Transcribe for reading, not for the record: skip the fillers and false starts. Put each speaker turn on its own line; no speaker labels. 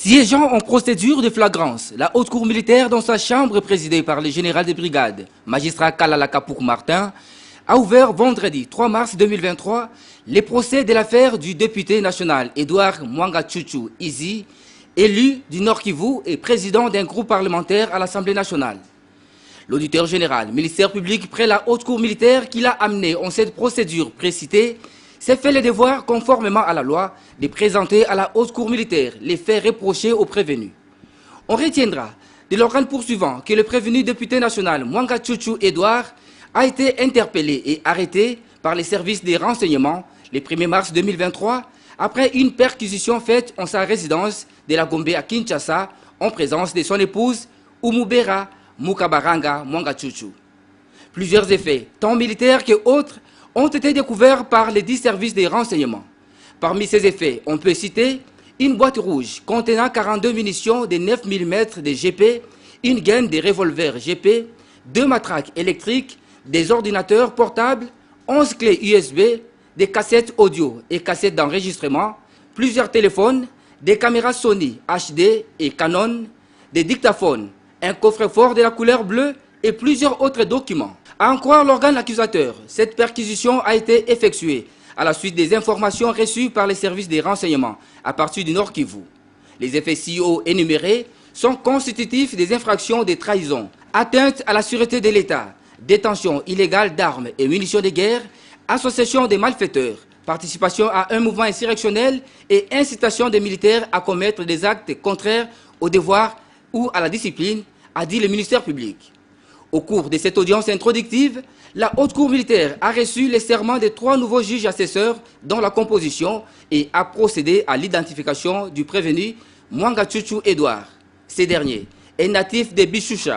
Siégeant en procédure de flagrance, la haute cour militaire dans sa chambre présidée par le général de brigade, magistrat Kalala Kapouk Martin, a ouvert vendredi 3 mars 2023 les procès de l'affaire du député national Edouard Mwanga Chuchu Izi, élu du Nord Kivu et président d'un groupe parlementaire à l'Assemblée nationale. L'auditeur général, ministère public près la haute cour militaire qui l'a amené en cette procédure précitée, s'est fait le devoir, conformément à la loi, de présenter à la haute cour militaire les faits reprochés aux prévenus. On retiendra de l'organe poursuivant que le prévenu député national Mwanga Chuchu Edouard a été interpellé et arrêté par les services des renseignements le 1er mars 2023 après une perquisition faite en sa résidence de la Gombe à Kinshasa en présence de son épouse Umubera Mukabaranga Mwanga Chuchu. Plusieurs effets, tant militaires que autres, ont été découverts par les 10 services des renseignements. Parmi ces effets, on peut citer une boîte rouge contenant 42 munitions de 9 mm de GP, une gaine de revolvers GP, 2 matraques électriques, des ordinateurs portables, 11 clés USB, des cassettes audio et cassettes d'enregistrement, plusieurs téléphones, des caméras Sony HD et Canon, des dictaphones, un coffre-fort de la couleur bleue et plusieurs autres documents. À en croire l'organe accusateur, cette perquisition a été effectuée à la suite des informations reçues par les services des renseignements à partir du Nord Kivu. Les effets ci-haut énumérés sont constitutifs des infractions de trahison, atteinte à la sûreté de l'État, détention illégale d'armes et munitions de guerre, association des malfaiteurs, participation à un mouvement insurrectionnel et incitation des militaires à commettre des actes contraires au devoir ou à la discipline, a dit le ministère public. Au cours de cette audience introductive, la haute cour militaire a reçu les serments de 3 nouveaux juges assesseurs dans la composition et a procédé à l'identification du prévenu Mwanga Chuchu Edouard. Ce dernier est natif de Bishusha,